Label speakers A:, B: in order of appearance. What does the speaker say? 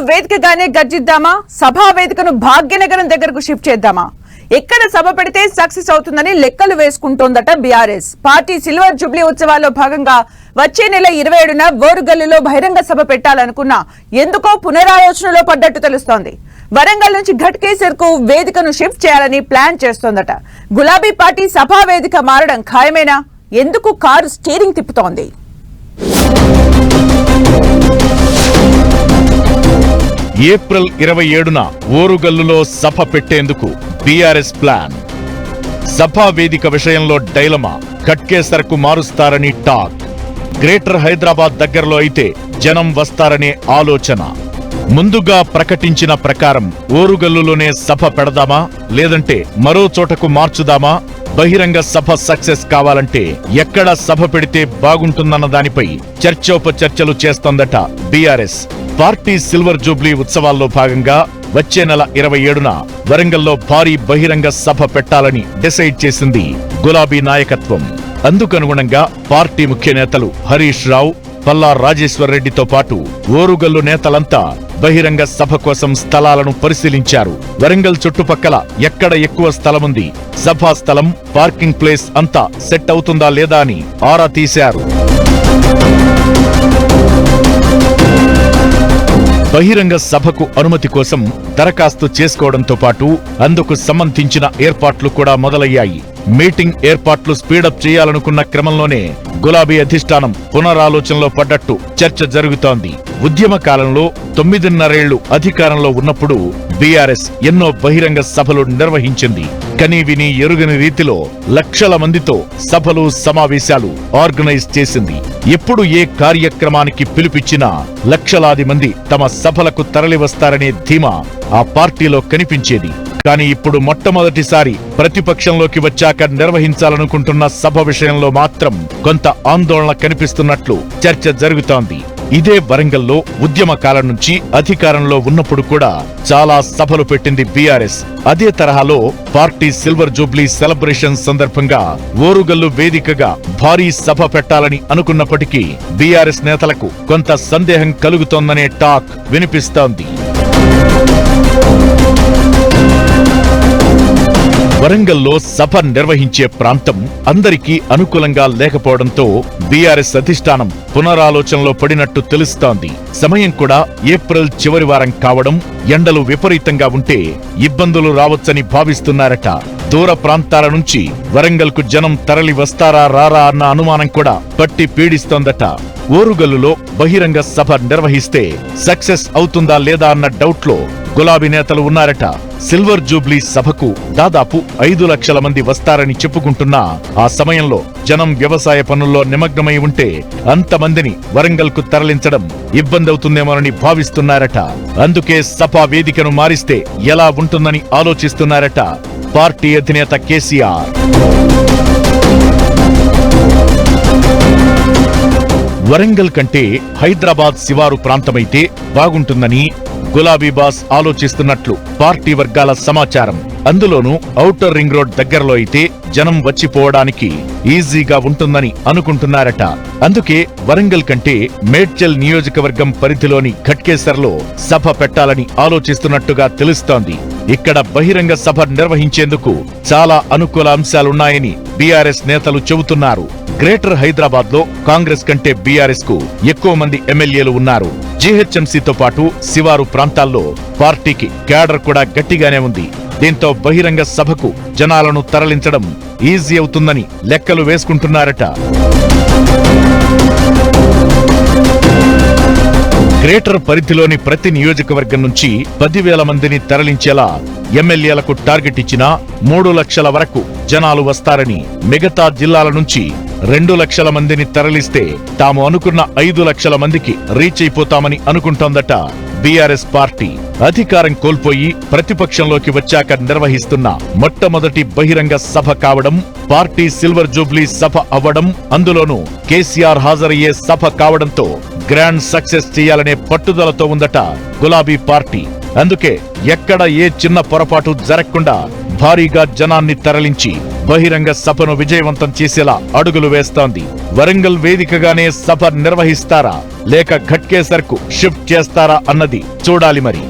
A: వేదికగానే గర్జిద్దామా? సభా వేదికను భాగ్యనగరం దగ్గరకు షిఫ్ట్ చేద్దామా? ఎక్కడ సభ పెడితే సక్సెస్ అవుతుందని లెక్కలు వేసుకుంటోందట బీఆర్ఎస్ పార్టీ. సిల్వర్ జూబ్లీ ఉత్సవాల్లో భాగంగా వచ్చే నెల 27న ఓరుగల్లులో బహిరంగ సభ పెట్టాలనుకున్నా ఎందుకో పునరాలోచనలో పడ్డట్టు తెలుస్తోంది. వరంగల్ నుంచి ఘట్కేసర్ కు వేదికను షిఫ్ట్ చేయాలని ప్లాన్ చేస్తోందట. గులాబీ పార్టీ సభా వేదిక మారడం ఖాయమేనా? ఎందుకు కారు స్టీరింగ్ తిప్పుతోంది?
B: ఏప్రిల్ 27న ఓరుగల్లులో సభ పెట్టేందుకు బీఆర్ఎస్ ప్లాన్. సభా వేదిక విషయంలో డైలమా, ఘట్కేసర్కు మారుస్తారని టాక్. గ్రేటర్ హైదరాబాద్ దగ్గరలో అయితే జనం వస్తారనే ఆలోచన. ముందుగా ప్రకటించిన ప్రకారం ఓరుగల్లులోనే సభ పెడదామా, లేదంటే మరో చోటకు మార్చుదామా? బహిరంగ సభ సక్సెస్ కావాలంటే ఎక్కడ సభ పెడితే బాగుంటుందన్న దానిపై చర్చోపచర్చలు చేస్తోందట బీఆర్ఎస్ పార్టీ. సిల్వర్ జూబ్లీ ఉత్సవాల్లో భాగంగా వచ్చే నెల 27న వరంగల్లో భారీ బహిరంగ సభ పెట్టాలని డిసైడ్ చేసింది గులాబీ నాయకత్వం. అందుకనుగుణంగా పార్టీ ముఖ్య నేతలు హరీష్ రావు, పల్లా రాజేశ్వర్ రెడ్డితో పాటు ఓరుగల్లు నేతలంతా బహిరంగ సభ కోసం స్థలాలను పరిశీలించారు. వరంగల్ చుట్టుపక్కల ఎక్కడ ఎక్కువ స్థలముంది, సభా స్థలం, పార్కింగ్ ప్లేస్ అంతా సెట్ అవుతుందా లేదా అని ఆరా తీశారు. బహిరంగ సభకు అనుమతి కోసం దరఖాస్తు చేసుకోవడంతో పాటు అందుకు సంబంధించిన ఏర్పాట్లు కూడా మొదలయ్యాయి. మీటింగ్ ఏర్పాట్లు స్పీడప్ చేయాలనుకున్న క్రమంలోనే గులాబీ అధిష్టానం పునరాలోచనలో పడ్డట్టు చర్చ జరుగుతోంది. ఉద్యమ కాలంలో 9.5 ఏళ్లు అధికారంలో ఉన్నప్పుడు బీఆర్ఎస్ ఎన్నో బహిరంగ సభలు నిర్వహించింది. కనీ విని ఎరుగని రీతిలో లక్షల మందితో సభలు, సమావేశాలు ఆర్గనైజ్ చేసింది. ఎప్పుడు ఏ కార్యక్రమానికి పిలుపిచ్చినా లక్షలాది మంది తమ సభలకు తరలివస్తారనే ధీమా ఆ పార్టీలో కనిపించేది. కానీ ఇప్పుడు మొట్టమొదటిసారి ప్రతిపక్షంలోకి వచ్చాక నిర్వహించాలనుకుంటున్న సభ విషయంలో మాత్రం కొంత ఆందోళన కనిపిస్తున్నట్లు చర్చ జరుగుతోంది. ఇదే వరంగల్లో ఉద్యమ కాలం నుంచి అధికారంలో ఉన్నప్పుడు కూడా చాలా సభలు పెట్టింది బీఆర్ఎస్. అదే తరహాలో పార్టీ సిల్వర్ జూబ్లీ సెలబ్రేషన్ సందర్భంగా ఓరుగల్లు వేదికగా భారీ సభ పెట్టాలని అనుకున్నప్పటికీ బీఆర్ఎస్ నేతలకు కొంత సందేహం కలుగుతోందనే టాక్ వినిపిస్తోంది. వరంగల్లో సభ నిర్వహించే ప్రాంతం అందరికీ అనుకూలంగా లేకపోవడంతో బీఆర్ఎస్ అధిష్టానం పునరాలోచనలో పడినట్టు తెలుస్తోంది. సమయం కూడా ఏప్రిల్ చివరి వారం కావడం, ఎండలు విపరీతంగా ఉంటే ఇబ్బందులు రావచ్చని భావిస్తున్నారట. దూర ప్రాంతాల నుంచి వరంగల్కు జనం తరలి వస్తారా రారా అన్న అనుమానం కూడా పట్టి పీడిస్తోందట. ఓరుగల్లులో బహిరంగ సభ నిర్వహిస్తే సక్సెస్ అవుతుందా లేదా అన్న డౌట్లో గులాబీ నేతలు ఉన్నారట. సిల్వర్ జూబ్లీ సభకు దాదాపు 5 లక్షల మంది వస్తారని చెప్పుకుంటున్నా ఆ సమయంలో జనం వ్యవసాయ పనుల్లో నిమగ్నమై ఉంటే అంతమందిని వరంగల్కు తరలించడం ఇబ్బందవుతుందేమోనని భావిస్తున్నారట. అందుకే సభా వేదికను మారిస్తే ఎలా ఉంటుందని ఆలోచిస్తున్నారట పార్టీ అధినేత కేసీఆర్. వరంగల్ కంటే హైదరాబాద్ శివారు ప్రాంతమైతే బాగుంటుందని గులాబీ బాస్ ఆలోచిస్తున్నట్లు పార్టీ వర్గాల సమాచారం. అందులోనూ ఔటర్ రింగ్ రోడ్ దగ్గరలో అయితే జనం వచ్చిపోవడానికి ఈజీగా ఉంటుందని అనుకుంటున్నారట. అందుకే వరంగల్ కంటే మేడ్చల్ నియోజకవర్గం పరిధిలోని ఘట్కేసర్లో సభ పెట్టాలని ఆలోచిస్తున్నట్టుగా తెలుస్తోంది. ఇక్కడ బహిరంగ సభ నిర్వహించేందుకు చాలా అనుకూల అంశాలున్నాయని బీఆర్ఎస్ నేతలు చెబుతున్నారు. గ్రేటర్ హైదరాబాద్ లో కాంగ్రెస్ కంటే బీఆర్ఎస్ కు ఎక్కువ మంది ఎమ్మెల్యేలు ఉన్నారు. జీహెచ్ఎంసీతో పాటు శివారు ప్రాంతాల్లో పార్టీకి క్యాడర్ కూడా గట్టిగానే ఉంది. దీంతో బహిరంగ సభకు జనాలను తరలించడం ఈజీ అవుతుందని లెక్కలు వేసుకుంటున్నారట. గ్రేటర్ పరిధిలోని ప్రతి నియోజకవర్గం నుంచి 10,000 మందిని తరలించేలా ఎమ్మెల్యేలకు టార్గెట్ ఇచ్చినా 3 లక్షల వరకు జనాలు వస్తారని, మిగతా జిల్లాల నుంచి 2 లక్షల మందిని తరలిస్తే తాము అనుకున్న 5 లక్షల మందికి రీచ్ అయిపోతామని అనుకుంటోందట బీఆర్ఎస్ పార్టీ. అధికారం కోల్పోయి ప్రతిపక్షంలోకి వచ్చాక నిర్వహిస్తున్న మొట్టమొదటి బహిరంగ సభ కావడం, పార్టీ సిల్వర్ జూబ్లీ సభ అవ్వడం, అందులోనూ కేసీఆర్ హాజరయ్యే సభ కావడంతో గ్రాండ్ సక్సెస్ చేయాలనే పట్టుదలతో ఉందట గులాబీ పార్టీ. అందుకే ఎక్కడ ఏ చిన్న పొరపాటు జరగకుండా భారీగా జనాన్ని తరలించి బహిరంగ సభను విజయవంతం చేసేలా అడుగులు వేస్తోంది. వరంగల్ వేదికగానే సభ నిర్వహిస్తారా? లేక ఘట్కేసర్ కు షిఫ్ట్ చేస్తారా అన్నది చూడాలి మరి.